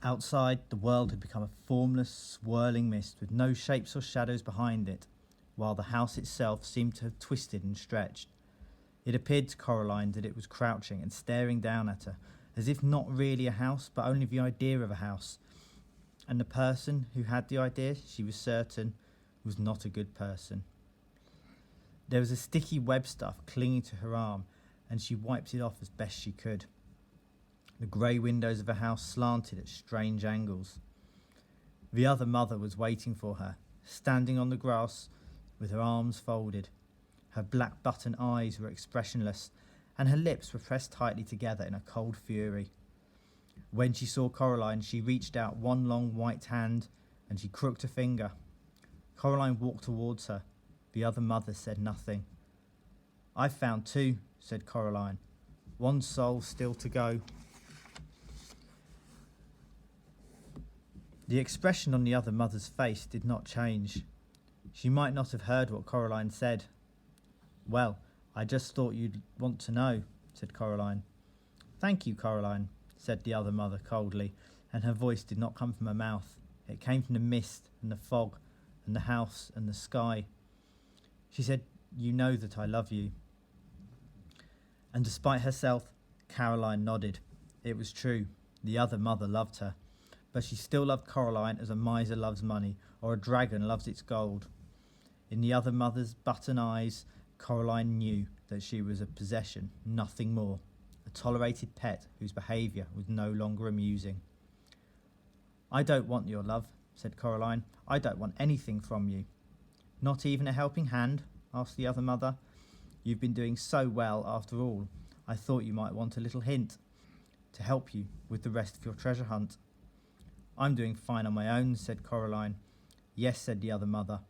Outside, the world had become a formless, swirling mist with no shapes or shadows behind it, while the house itself seemed to have twisted and stretched. It appeared to Coraline that it was crouching and staring down at her, as if not really a house, but only the idea of a house. And the person who had the idea, she was certain, was not a good person. There was a sticky web stuff clinging to her arm, and she wiped it off as best she could. The grey windows of her house slanted at strange angles. The other mother was waiting for her, standing on the grass with her arms folded. Her black button eyes were expressionless, and her lips were pressed tightly together in a cold fury. When she saw Coraline, she reached out one long white hand, and she crooked a finger. Coraline walked towards her. The other mother said nothing. "I've found two," said Coraline. "One soul still to go." The expression on the other mother's face did not change. She might not have heard what Coraline said. "Well, I just thought you'd want to know," said Coraline. "Thank you, Coraline," said the other mother coldly, and her voice did not come from her mouth. It came from the mist and the fog and the house and the sky. She said, "You know that I love you." And despite herself, Caroline nodded. It was true. The other mother loved her. But she still loved Coraline as a miser loves money, or a dragon loves its gold. In the other mother's button eyes, Coraline knew that she was a possession, nothing more, a tolerated pet whose behaviour was no longer amusing. "I don't want your love," said Coraline. "I don't want anything from you." "Not even a helping hand?" asked the other mother. "You've been doing so well after all. I thought you might want a little hint to help you with the rest of your treasure hunt." "I'm doing fine on my own," said Coraline. "Yes," said the other mother,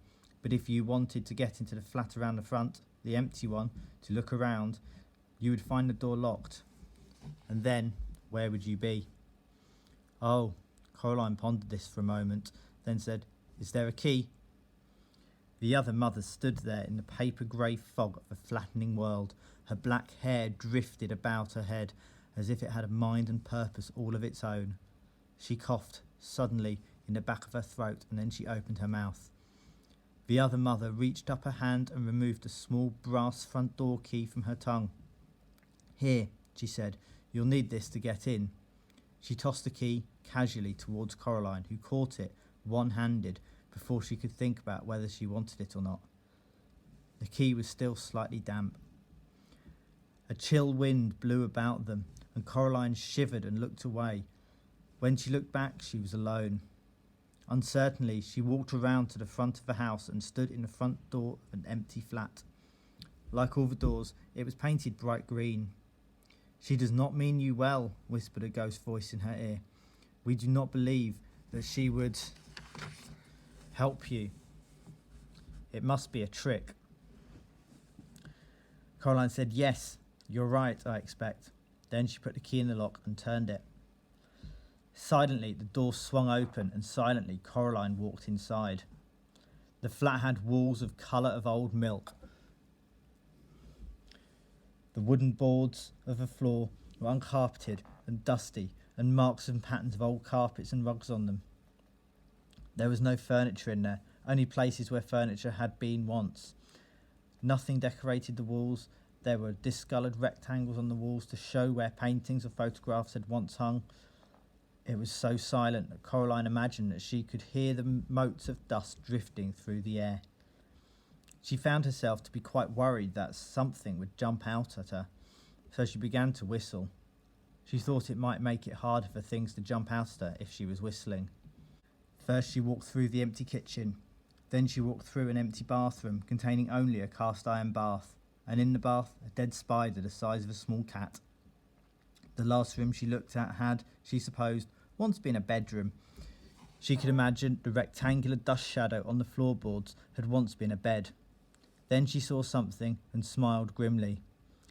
"but if you wanted to get into the flat around the front, the empty one, to look around, you would find the door locked. And then, where would you be?" "Oh," Coraline pondered this for a moment, then said, "Is there a key?" The other mother stood there in the paper-grey fog of a flattening world. Her black hair drifted about her head as if it had a mind and purpose all of its own. She coughed suddenly in the back of her throat, and then she opened her mouth. The other mother reached up her hand and removed a small brass front door key from her tongue. "Here," she said, "you'll need this to get in." She tossed the key casually towards Coraline, who caught it one-handed before she could think about whether she wanted it or not. The key was still slightly damp. A chill wind blew about them, and Coraline shivered and looked away. When she looked back, she was alone. Uncertainly, she walked around to the front of the house and stood in the front door of an empty flat. Like all the doors, it was painted bright green. "She does not mean you well," whispered a ghost voice in her ear. "We do not believe that she would help you. It must be a trick." Coraline said, "Yes, you're right, I expect." Then she put the key in the lock and turned it. Silently, the door swung open, and silently Coraline walked inside. The flat had walls of colour of old milk. The wooden boards of the floor were uncarpeted and dusty, and marks and patterns of old carpets and rugs on them. There was no furniture in there, only places where furniture had been once. Nothing decorated the walls. There were discoloured rectangles on the walls to show where paintings or photographs had once hung. It was so silent that Coraline imagined that she could hear the motes of dust drifting through the air. She found herself to be quite worried that something would jump out at her, so she began to whistle. She thought it might make it harder for things to jump out at her if she was whistling. First she walked through the empty kitchen. Then she walked through an empty bathroom containing only a cast-iron bath, and in the bath a dead spider the size of a small cat. The last room she looked at had, she supposed, once been a bedroom. She could imagine the rectangular dust shadow on the floorboards had once been a bed. Then she saw something and smiled grimly.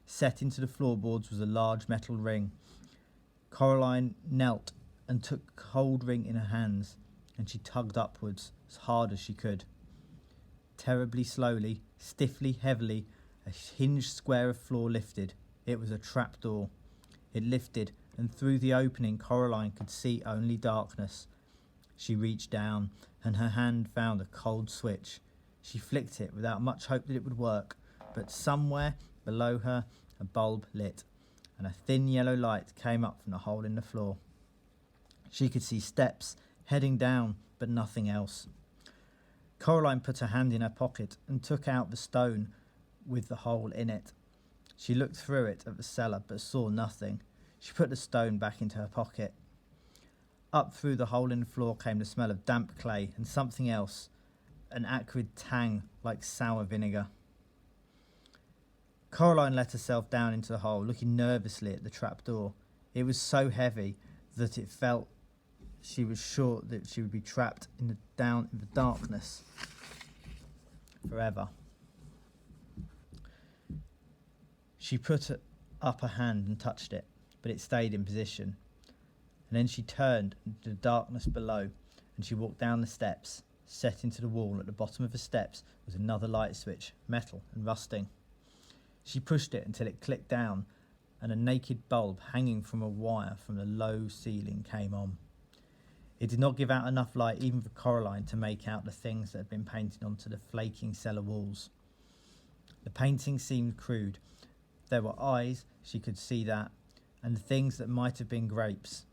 Set into the floorboards was a large metal ring. Coraline knelt and took the cold ring in her hands, and she tugged upwards as hard as she could. Terribly slowly, stiffly, heavily, a hinged square of floor lifted. It was a trap door. It lifted, and through the opening Coraline could see only darkness. She reached down, and her hand found a cold switch. She flicked it without much hope that it would work, but somewhere below her a bulb lit, and a thin yellow light came up from the hole in the floor. She could see steps heading down, but nothing else. Coraline put her hand in her pocket and took out the stone with the hole in it. She looked through it at the cellar, but saw nothing. She put the stone back into her pocket. Up through the hole in the floor came the smell of damp clay and something else, an acrid tang like sour vinegar. Coraline let herself down into the hole, looking nervously at the trapdoor. It was so heavy that it felt she was sure that she would be trapped down in the darkness forever. She put up her hand and touched it, but it stayed in position. And then she turned into the darkness below, and she walked down the steps. Set into the wall at the bottom of the steps was another light switch, metal and rusting. She pushed it until it clicked down, and a naked bulb hanging from a wire from the low ceiling came on. It did not give out enough light even for Coraline to make out the things that had been painted onto the flaking cellar walls. The painting seemed crude. There were eyes, she could see that, and the things that might have been grapes.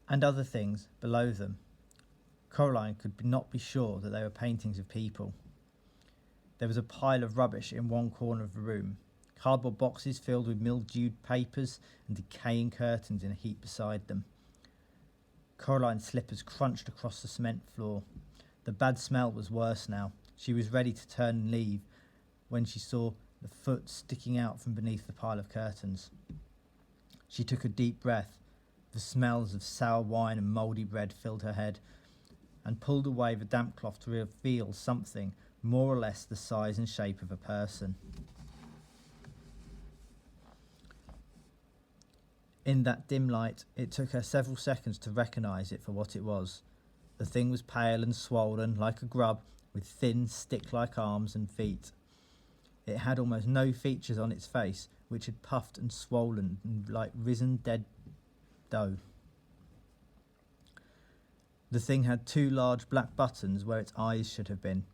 And other things below them. Coraline could not be sure that they were paintings of people. There was a pile of rubbish in one corner of the room, cardboard boxes filled with mildewed papers and decaying curtains in a heap beside them. Coraline's slippers crunched across the cement floor. The bad smell was worse now. She was ready to turn and leave when she saw the foot sticking out from beneath the pile of curtains. She took a deep breath. The smells of sour wine and mouldy bread filled her head, and pulled away the damp cloth to reveal something more or less the size and shape of a person. In that dim light, it took her several seconds to recognise it for what it was. The thing was pale and swollen like a grub, with thin, stick-like arms and feet. It had almost no features on its face, which had puffed and swollen like risen dead dough. The thing had 2 large black buttons where its eyes should have been.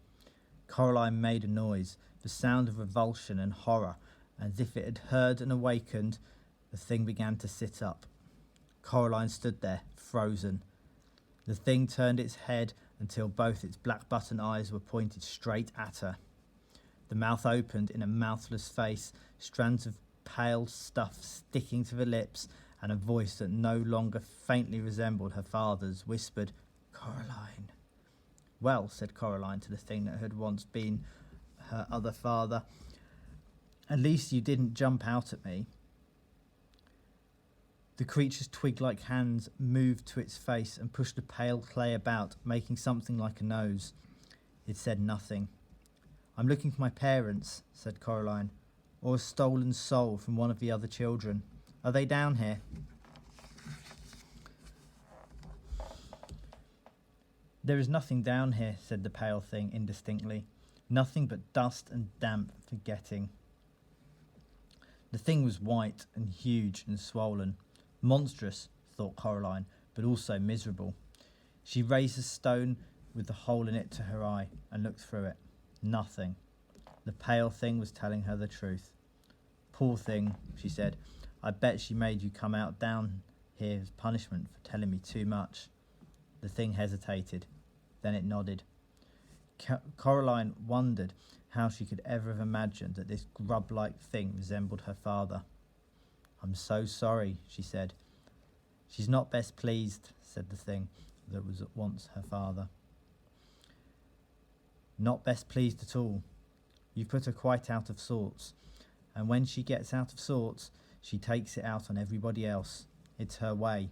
Coraline made a noise, the sound of revulsion and horror, and as if it had heard and awakened, the thing began to sit up. Coraline stood there, frozen. The thing turned its head until both its black button eyes were pointed straight at her. The mouth opened in a mouthless face, strands of pale stuff sticking to the lips, and a voice that no longer faintly resembled her father's whispered, "Coraline." "Well," said Coraline to the thing that had once been her other father, "at least you didn't jump out at me." The creature's twig-like hands moved to its face and pushed the pale clay about, making something like a nose. It said nothing. "I'm looking for my parents," said Coraline, "or a stolen soul from one of the other children. Are they down here?" "There is nothing down here," said the pale thing indistinctly. "Nothing but dust and damp forgetting." The thing was white and huge and swollen. Monstrous, thought Coraline, but also miserable. She raised the stone with the hole in it to her eye and looked through it. Nothing. The pale thing was telling her the truth. "Poor thing," she said. "I bet she made you come out down here as punishment for telling me too much." The thing hesitated. Then it nodded. Coraline wondered how she could ever have imagined that this grub-like thing resembled her father. "I'm so sorry," she said. "She's not best pleased," said the thing that was at once her father. "Not best pleased at all. You've put her quite out of sorts, and when she gets out of sorts, she takes it out on everybody else. It's her way."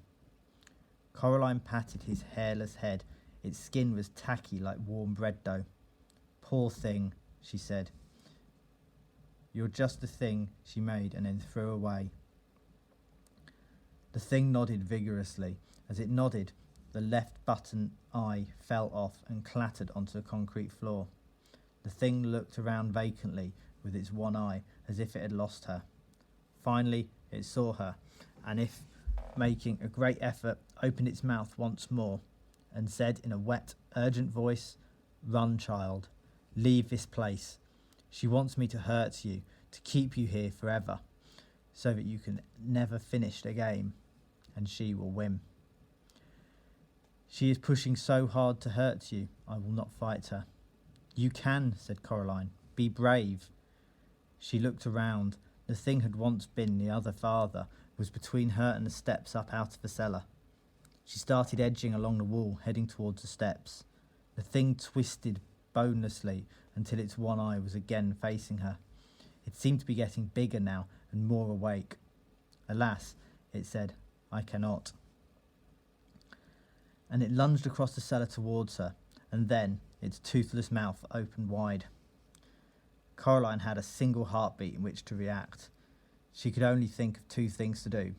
Coraline patted his hairless head. Its skin was tacky like warm bread dough. "Poor thing," she said. "You're just the thing she made and then threw away." The thing nodded vigorously. As it nodded, the left button eye fell off and clattered onto the concrete floor. The thing looked around vacantly with its one eye, as if it had lost her. Finally, it saw her, and if making a great effort, opened its mouth once more and said in a wet, urgent voice, "Run, child. Leave this place. She wants me to hurt you, to keep you here forever, so that you can never finish the game, and she will win. She is pushing so hard to hurt you, I will not fight her." "You can," said Coraline. "Be brave." She looked around. The thing had once been the other father, was between her and the steps up out of the cellar. She started edging along the wall, heading towards the steps. The thing twisted bonelessly until its one eye was again facing her. It seemed to be getting bigger now and more awake. "Alas," it said, "I cannot." And it lunged across the cellar towards her, and then its toothless mouth opened wide. Coraline had a single heartbeat in which to react. She could only think of two things to do.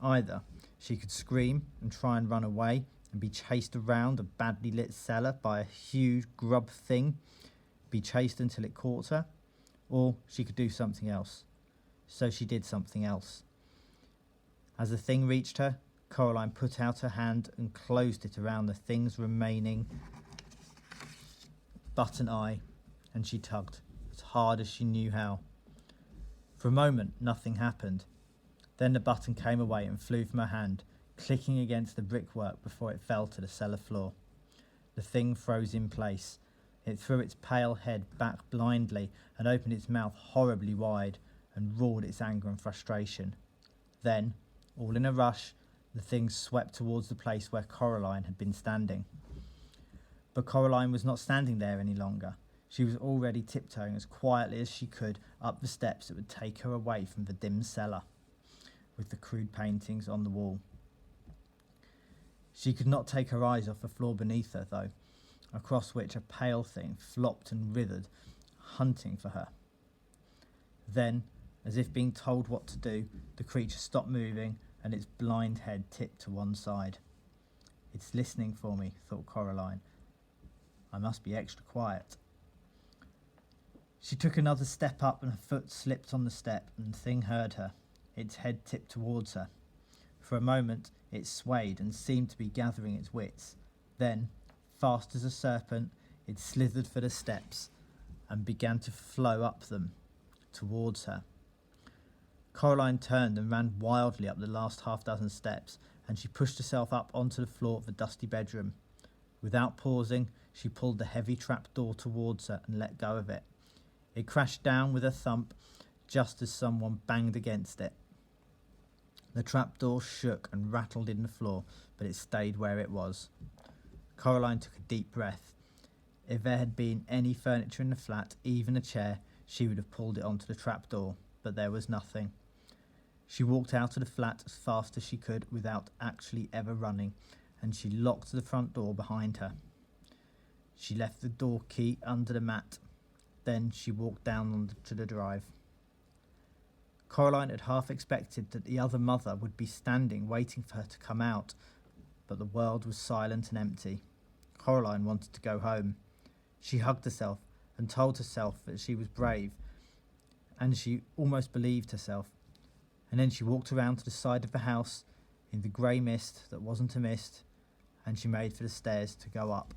Either she could scream and try and run away and be chased around a badly lit cellar by a huge grub thing, be chased until it caught her, or she could do something else. So she did something else. As the thing reached her, Coraline put out her hand and closed it around the thing's remaining button eye, and she tugged as hard as she knew how. For a moment, nothing happened. Then the button came away and flew from her hand, clicking against the brickwork before it fell to the cellar floor. The thing froze in place. It threw its pale head back blindly and opened its mouth horribly wide and roared its anger and frustration. Then, all in a rush, the thing swept towards the place where Coraline had been standing. But Coraline was not standing there any longer. She was already tiptoeing as quietly as she could up the steps that would take her away from the dim cellar, with the crude paintings on the wall. She could not take her eyes off the floor beneath her, though, across which a pale thing flopped and writhed, hunting for her. Then, as if being told what to do, the creature stopped moving and its blind head tipped to one side. "It's listening for me," thought Coraline. "I must be extra quiet." She took another step up and her foot slipped on the step and the thing heard her. Its head tipped towards her. For a moment it swayed and seemed to be gathering its wits. Then, fast as a serpent, it slithered for the steps and began to flow up them towards her. Coraline turned and ran wildly up the last half-dozen steps, and she pushed herself up onto the floor of the dusty bedroom. Without pausing, she pulled the heavy trap door towards her and let go of it. It crashed down with a thump just as someone banged against it. The trapdoor shook and rattled in the floor, but it stayed where it was. Coraline took a deep breath. If there had been any furniture in the flat, even a chair, she would have pulled it onto the trapdoor, but there was nothing. She walked out of the flat as fast as she could without actually ever running, and she locked the front door behind her. She left the door key under the mat. Then she walked down onto the drive. Coraline had half expected that the other mother would be standing waiting for her to come out, but the world was silent and empty. Coraline wanted to go home. She hugged herself and told herself that she was brave, and she almost believed herself. And then she walked around to the side of the house in the grey mist that wasn't a mist, and she made for the stairs to go up.